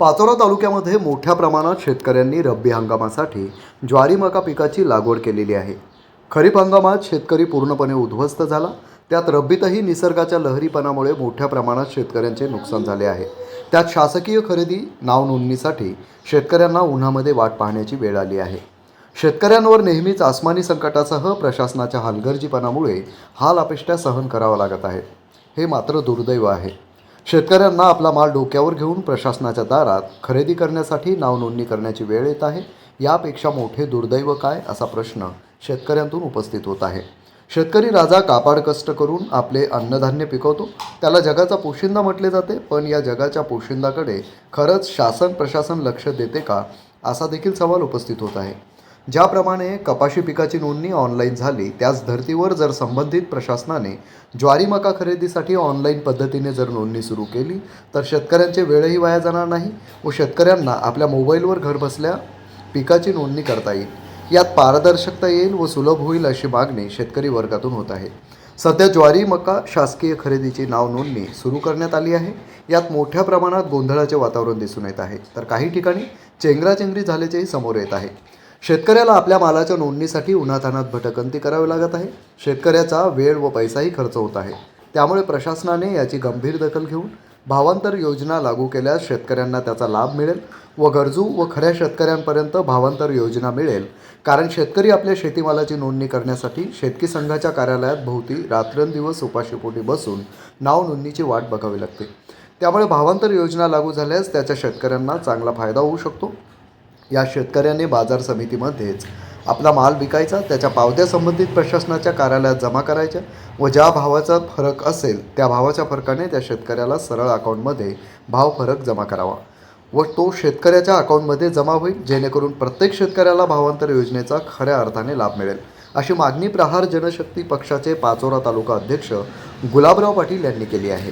पाचोरा तालुक्यामध्ये मोठ्या प्रमाणात शेतकऱ्यांनी रब्बी हंगामासाठी ज्वारी मका पिकाची लागवड केलेली आहे. खरीप हंगामात शेतकरी पूर्णपणे उद्ध्वस्त झाला. त्यात रब्बीतही निसर्गाच्या लहरीपणामुळे मोठ्या प्रमाणात शेतकऱ्यांचे नुकसान झाले आहे. त्यात शासकीय खरेदी नाव नोंदणीसाठी शेतकऱ्यांना उन्हामध्ये वाट पाहण्याची वेळ आली आहे. शेतकऱ्यांवर नेहमीच आसमानी संकटासह प्रशासनाच्या हलगर्जीपणामुळे हाल अपेष्टा सहन करावा लागत आहेत. हे मात्र दुर्दैव आहे. शेतकऱ्यांना आपला माल डोक्यावर घेऊन प्रशासनाच्या दारात खरेदी करण्यासाठी नाव नोंदणी करण्याची वेळ येत आहे. यापेक्षा मोठे दुर्दैव काय असा प्रश्न शेतकऱ्यांतून उपस्थित होत आहे. शेतकरी राजा काबाड कष्ट करून आपले अन्नधान्य पिकवतो. त्याला जगाचा पोशिंदा म्हटले जाते. पण या जगाच्या पोशिंदाकडे खरंच शासन प्रशासन लक्ष देते का असा देखील सवाल उपस्थित होत आहे. ज्याप्रमाणे कपाशी पिकाची नोंदणी ऑनलाईन झाली, त्याच धर्तीवर जर संबंधित प्रशासनाने ज्वारी मका खरेदीसाठी ऑनलाईन पद्धतीने जर नोंदणी सुरू केली तर शेतकऱ्यांचे वेळही वाया जाणार नाही व शेतकऱ्यांना आपल्या मोबाईलवर घरबसल्या पिकाची नोंदणी करता येईल. यात पारदर्शकता येईल व सुलभ होईल अशी मागणी शेतकरी वर्गातून होत आहे. सध्या ज्वारी मका शासकीय खरेदीची नाव नोंदणी सुरू करण्यात आली आहे. यात मोठ्या प्रमाणात गोंधळाचे वातावरण दिसून येत आहे, तर काही ठिकाणी चेंगराचेंगरी झाल्याचेही समोर येत आहे. शेतकऱ्याला आपल्या मालाच्या नोंदणीसाठी उन्हातान्हात भटकंती करावी लागत आहे. शेतकऱ्याचा वेळ व पैसाही खर्च होत आहे. त्यामुळे प्रशासनाने याची गंभीर दखल घेऊन भावांतर योजना लागू केल्यास शेतकऱ्यांना त्याचा लाभ मिळेल व गरजू व खऱ्या शेतकऱ्यांपर्यंत भावांतर योजना मिळेल. कारण शेतकरी आपल्या शेतीमालाची नोंदणी करण्यासाठी शेतकी संघाच्या कार्यालयात भोवती रात्रंदिवस उपाशीपोटी बसून नाव नोंदणीची वाट बघावी लागते. त्यामुळे भावांतर योजना लागू झाल्यास त्याच्या शेतकऱ्यांना चांगला फायदा होऊ शकतो. या शेतकऱ्याने बाजार समितीमध्येच आपला माल विकायचा, त्याच्या पावत्या संबंधित प्रशासनाच्या कार्यालयात जमा करायच्या व ज्या भावाचा फरक असेल त्या भावाच्या फरकाने त्या शेतकऱ्याला सरळ अकाउंटमध्ये भाव फरक जमा करावा व तो शेतकऱ्याच्या अकाउंटमध्ये जमा होईल, जेणेकरून प्रत्येक शेतकऱ्याला भावांतर योजनेचा खऱ्या अर्थाने लाभ मिळेल. अशी मागणी प्रहार जनशक्ती पक्षाचे पाचोरा तालुका अध्यक्ष गुलाबराव पाटील यांनी केली आहे.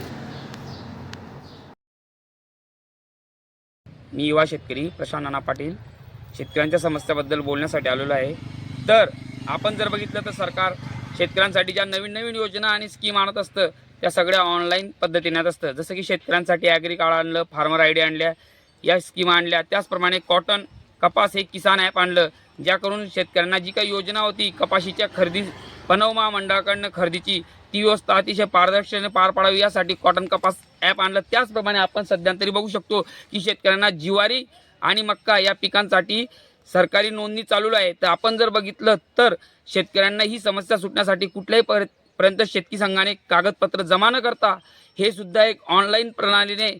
मी युवा शेतकरी प्रशांत नाना पाटील शेतकऱ्यांच्या समस्याबद्दल बोलण्यासाठी आलेलो आहे. तर आपण जर बघितलं तर सरकार शेतकऱ्यांसाठी ज्या नवीन नवीन योजना आणि स्कीम आणत असतं त्या सगळ्या ऑनलाईन पद्धतीने आणत असतं. जसं की शेतकऱ्यांसाठी ॲग्री कार्ड आणलं, फार्मर आय डी आणल्या, या स्कीम आणल्या. त्याचप्रमाणे कॉटन कपास हे किसान ॲप आणलं, ज्या करून शेतकऱ्यांना जी काही योजना होती कपाशीच्या खरेदी पणन महामंडळाकडनं खरेदीची ती व्यवस्था अतिशय पारदर्शकतेने पार पाडावी यासाठी कॉटन कपास ॲप आणलं. त्याचप्रमाणे आपण सध्या तरी बघू शकतो की शेतकऱ्यांना ज्वारी आणि मक्का या पिकांसाठी सरकारी नोंदणी चालू आहे. तर आपण जर बघितलं तर शेतकऱ्यांना ही समस्या सुटण्यासाठी कुठल्याही पर्यंत शेतकी संघाने कागदपत्र जमा न करता हे सुद्धा एक ऑनलाईन प्रणालीने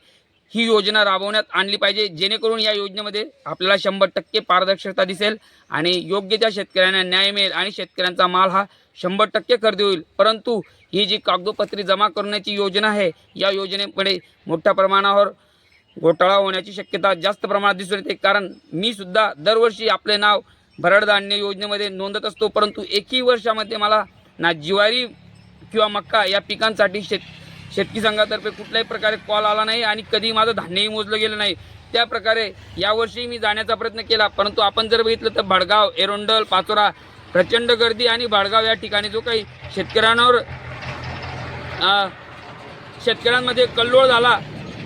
ही योजना राबवण्यात आणली पाहिजे, जेणेकरून या योजनेमध्ये आपल्याला 100% पारदर्शकता दिसेल आणि योग्य त्या शेतकऱ्यांना न्याय मिळेल आणि शेतकऱ्यांचा माल हा 100% खरेदी होईल. परंतु ही जी कागदोपत्री जमा करण्याची योजना आहे या योजनेमुळे मोठ्या प्रमाणावर घोटाळा होण्याची शक्यता जास्त प्रमाणात दिसून येते. कारण मी सुद्धा दरवर्षी आपले नाव भरड धान्य योजनेमध्ये नोंदत असतो, परंतु एकही वर्षामध्ये मला ना ज्वारी किंवा मक्का या पिकांसाठी शेतकी संघातर्फे कुठल्याही प्रकारे कॉल आला नाही आणि कधी माझं धान्यही मोजलं गेलं नाही. त्या प्रकारे यावर्षी मी जाण्याचा प्रयत्न केला, परंतु आपण जर बघितलं तर भडगाव, एरोंडल, पाचोरा प्रचंड गर्दी आणि भडगाव या ठिकाणी जो काही शेतकऱ्यांमध्ये कल्लोळ झाला,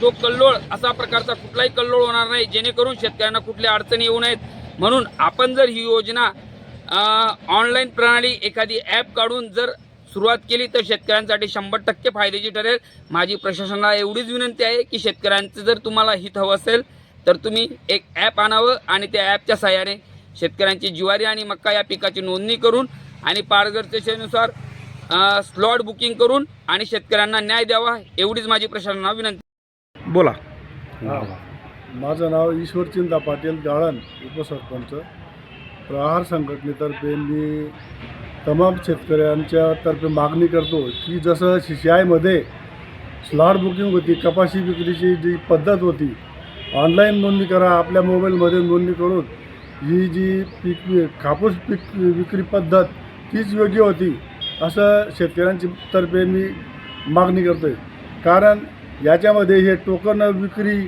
तो कल्लोळ असा प्रकारचा कुठलाही कल्लोळ होणार नाही, जेणेकरून शेतकऱ्यांना कुठल्या अडचणी येऊ नयेत. म्हणून आपण जर ही योजना ऑनलाईन प्रणाली एखादी ॲप काढून जर सुरुवात केली तर शेतकऱ्यांसाठी 100% फायद्याची ठरेल. माझी प्रशासनाला एवढीच विनंती आहे की शेतकऱ्यांचं जर तुम्हाला हित हवं असेल तर तुम्ही एक ॲप आणावं आणि त्या ॲपच्या सहाय्याने शेतकऱ्यांची ज्वारी आणि मक्का या पिकाची नोंदणी करून आणि पारदर्शकतेनुसार स्लॉट बुकिंग करून आणि शेतकऱ्यांना न्याय द्यावा, एवढीच माझी प्रशासनाला विनंती. बोला. माझं नाव ईश्वरचिंता पाटील गाळण, उपसरपंच. प्रहार संघटनेतर्फे मी तमाम शेतकऱ्यांच्या तर्फे मागणी करतो की जसं CCIमध्ये स्लॉट बुकिंग होती, कपाशी विक्रीची जी पद्धत होती, ऑनलाईन नोंदणी करा. आपल्या मोबाईलमध्ये नोंदणी करून ही जी कापूस पीक विक्री पद्धत तीच योग्य होती असं शेतकऱ्यांची तर्फे मी मागणी करतो आहे. कारण याच्यामध्ये हे टोकन विक्री,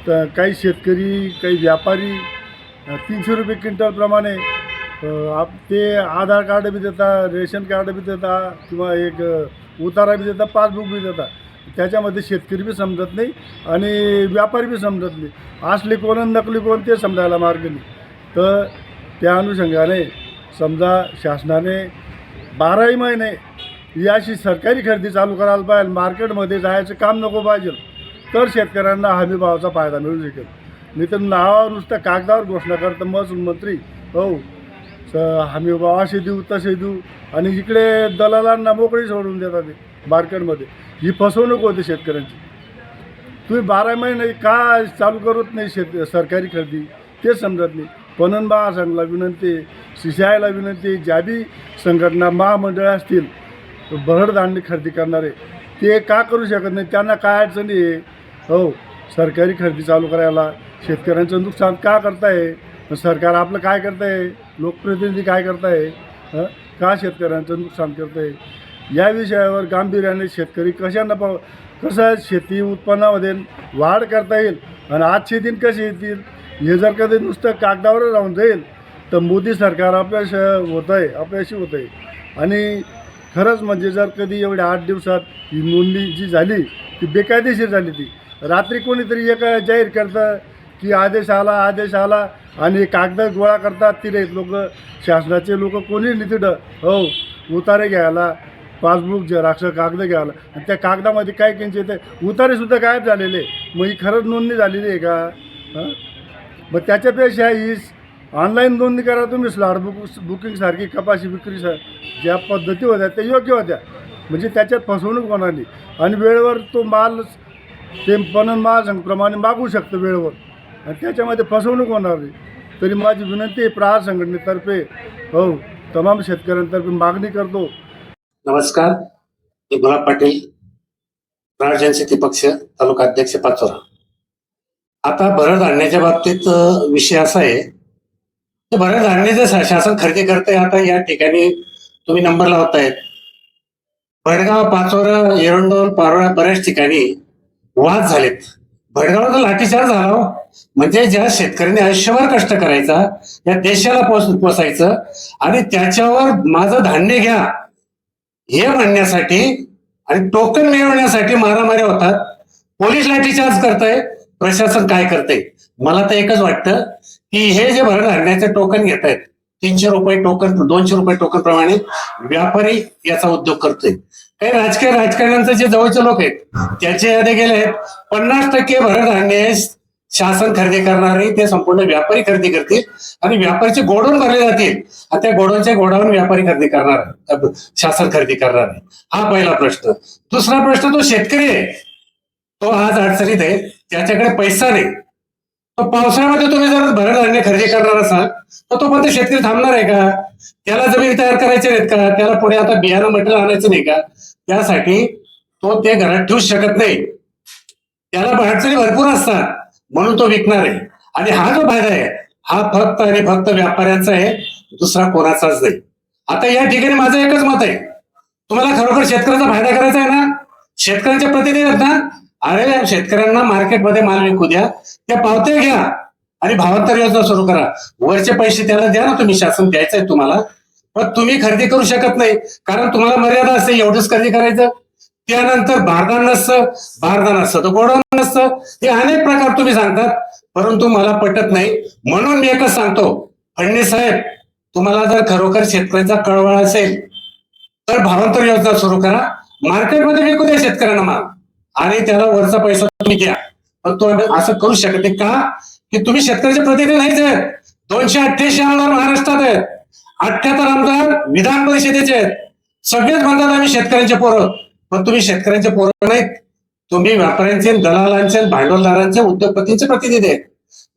काही शेतकरी, काही व्यापारी 300 रुपये क्विंटलप्रमाणे ते आधार कार्ड बी देता, रेशन कार्ड बी देता किंवा एक उतारा बी देता, पासबुक बी देता. त्याच्यामध्ये शेतकरी बी समजत नाही आणि व्यापारी बी समजत नाही. असली कोण आणि नकली कोण ते समजायला मार्ग नाही. तर त्या अनुषंगाने समजा शासनाने 12ही महिने ही अशी सरकारी खरेदी चालू करायला पाहिजे. मार्केटमध्ये जायचं काम नको पाहिजे, तर शेतकऱ्यांना हमी भावाचा फायदा मिळू शकेल. नाही तर नावावर नुसतं कागदावर घोषणा करतं महसूल मंत्री, हो हमी भाव असे देऊ तसे देऊ, आणि इकडे दलालांना मोकळी सोडून देतात ते मार्केटमध्ये. ही फसवणूक होते शेतकऱ्यांची. तुम्ही 12 महिने का चालू करत नाही सरकारी खरेदी तेच समजत नाही. पणन महासंघाला विनंती, CCIला विनंती, ज्या बी संघटना महामंडळ असतील भरडधान्य खरेदी करणारे ते का करू शकत नाही? त्यांना काय अडचणी आहे? हो सरकारी खरेदी चालू करायला शेतकऱ्यांचं नुकसान का करताय? सरकार आपलं काय करताय? लोकप्रतिनिधी काय करताय? का शेतकऱ्यांचं नुकसान करताय? या विषयावर गांभीर्याने शेतकरी कसं शेती उत्पन्नामध्ये वाढ करता येईल आणि आजचे दिन कसे येतील हे जर कधी नुसतं कागदावर राहून जाईल तर मोदी सरकार अपयशी होत आहे. आणि खरंच म्हणजे जर कधी एवढ्या 8 दिवसात ही नोंदणी जी झाली ती बेकायदेशीर झाली. ती रात्री कोणीतरी एक जाहीर करतं की आदेश आला आणि कागद गोळा करतात. तिथे लोक शासनाचे लोक कोणी नाही तिथं, हो उतारे घ्यायला, पासबुक झेरॉक्स कागद घ्यायला, आणि त्या कागदामध्ये काय किंचित उतारेसुद्धा गायब झालेले. मग ही खरंच नोंदणी झालेली आहे का? मग त्याच्यापेक्षा ही ऑनलाईन नोंदणी करा तुम्ही. स्लॉट बुकिंगसारखी कपाशी विक्री ज्या पद्धती होत्या त्या योग्य होत्या, म्हणजे त्याच्यात फसवणूक होणार नाही. आणि वेळेवर तो माल ते पणन महासंघप्रमाणे मागू शकतं वेळेवर, आणि त्याच्यामध्ये फसवणूक होणार नाही. तरी माझी विनंती आहे प्रहार संघटनेतर्फे, हो तमाम शेतकऱ्यांतर्फे मागणी करतो. नमस्कार, मी गुलाब पाटील, प्रहार जनशक्ती पक्ष तालुका अध्यक्ष पाचोरा. आता भरड धान्याच्या बाबतीत विषय असा आहे की भरड धान्य जे शासन खरेदी करते, आता या ठिकाणी तुम्ही नंबर लावतायत, भडगाव, पाचोरा, एरंडोल, पारोळा बऱ्याच ठिकाणी वाद झालेत. भडगावला लाठीचार्ज झाला हो. म्हणजे ज्या शेतकऱ्यांनी आयुष्यभर कष्ट करायचा, या देशाला पोसायचं, आणि त्याच्यावर माझं धान्य घ्या हे म्हणण्यासाठी आणि टोकन मिळवण्यासाठी मारामाऱ्या होतात. पोलीस लाठीचार्ज करताय, प्रशासन काय करतंय? मला तर एकच वाटतं की हे जे भरड धान्याचे टोकन घेत आहेत, 300 रुपये टोकन, 200 रुपये टोकन प्रमाणे व्यापारी याचा उद्योग करतोय. काही राजकारण्यांचे जे जवळचे लोक आहेत त्याचे यादी गेले आहेत. 50% भरड धान्य शासन खरेदी करणारे ते संपूर्ण व्यापारी खरेदी करतील, आणि व्यापारीचे गोडाऊन भरले जातील, आणि त्या गोडाऊनचे गोडाऊन व्यापारी खरेदी करणार, शासन खरेदी करणार आहे. हा पहिला प्रश्न. दुसरा प्रश्न, तो शेतकरी आहे, तो आज अडचणीत आहे, त्याच्याकडे पैसा नाही. तो पावसाळ्यामध्ये तुम्ही जर भरड धान्य खरेदी करणार असाल तर तो पण शेतकरी थांबणार आहे का? त्याला जमीन तयार करायचे नाहीत का? त्याला पुढे आता बियाणं मटेरियल आणायचं नाही का? त्यासाठी तो ते घरात ठेवू शकत नाही. त्याला अडचणी भरपूर असतात, म्हणून तो विकणार आहे. आणि हा जो फायदा आहे हा फक्त आणि फक्त व्यापाऱ्यांचा आहे, दुसरा कोणाचाच नाही. आता या ठिकाणी माझं एकच मत आहे, तुम्हाला खरोखर शेतकऱ्याचा फायदा करायचा आहे ना, शेतकऱ्यांच्या प्रतिनिधी आहेत ना, अरे शेतकऱ्यांना मार्केटमध्ये माल विकू द्या, त्या पावत्या घ्या आणि भावांतर योजना सुरू करा. वरचे पैसे त्याला द्या ना तुम्ही, शासन द्यायचं आहे तुम्हाला, पण तुम्ही खरेदी करू शकत नाही, कारण तुम्हाला मर्यादा असते, एवढंच खरेदी करायचं. त्यानंतर बारदान नसतं तर गोडाऊन नसतं, हे अनेक प्रकार तुम्ही सांगतात, परंतु मला पटत नाही. म्हणून मी एकच सांगतो, फडणवीस साहेब, तुम्हाला जर खरोखर शेतकऱ्याचा कळवळ असेल तर भावांतर योजना सुरू करा, मार्केटमध्ये विकू द्या शेतकऱ्यांना माल, आणि त्याला वरचा पैसा तुम्ही द्या. पण तो असं करू शकत नाही का? की तुम्ही शेतकऱ्याचे प्रतिनिधी नाहीच आहेत. 288 आमदार महाराष्ट्रात आहेत, 78 आमदार विधान परिषदेचे आहेत. सगळेच म्हणतात आम्ही शेतकऱ्यांचे पोरं, पण तुम्ही शेतकऱ्यांचे पोरं नाहीत, तुम्ही व्यापाऱ्यांचे, दलालांचे, भांडवलदारांचे, उद्योगपतींचे प्रतिनिधी आहेत.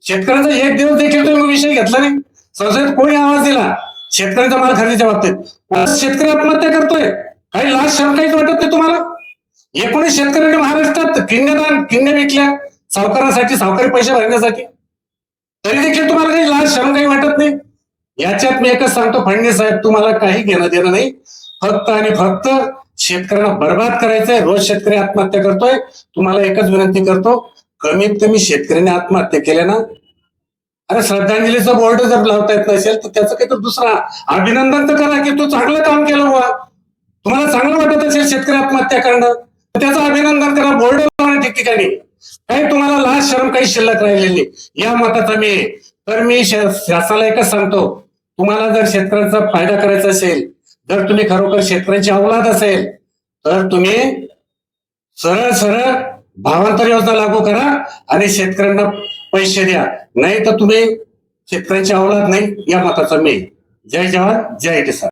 शेतकऱ्यांचा एक दिवस देखील तुम्ही विषय घेतला नाही. संसदेत कोणी आवाज दिला शेतकऱ्यांचा माल खरेदीच्या बाबतीत? शेतकरी आत्महत्या करतोय, काही लाच शरम काहीच वाटत नाही तुम्हाला? 19 शेतकऱ्यांनी महाराष्ट्रात किन्ने विकल्या सावकारांसाठी, सावकारी पैसे भरण्यासाठी, तरी देखील तुम्हाला काही लाच शरम काही वाटत नाही. याच्यात मी एकच सांगतो, फडणवीस साहेब, तुम्हाला काही घेणं देणं नाही, फक्त आणि फक्त शेतकऱ्यांना बर्बाद करायचंय. रोज शेतकरी आत्महत्या करतोय. तुम्हाला एकच विनंती करतो, कमीत कमी शेतकऱ्यांनी आत्महत्या केल्या ना, अरे श्रद्धांजलीचं बोर्ड जर लावता येत नसेल तर त्याचं काहीतरी दुसरा अभिनंदन तर करा की तू चांगलं काम केलं बुवा. तुम्हाला चांगलं वाटत असेल शेतकरी आत्महत्या करणं, त्याचं अभिनंदन करा, बोर्ड लावा ठिकठिकाणी. काही तुम्हाला लाज शरम काही शिल्लक राहिलेली या मताचा मी आहे. तर मी शासनाला एकच सांगतो, तुम्हाला जर शेतकऱ्यांचा फायदा करायचा असेल, जर तुम्ही खरोखर शेतकऱ्यांची औलाद असेल, तर तुम्ही सरळ सरळ भावांतर योजना लागू करा आणि शेतकऱ्यांना पैसे द्या. नाही तर तुम्ही शेतकऱ्यांची औलाद नाही या मताचा मी. जय जवान जय किसान.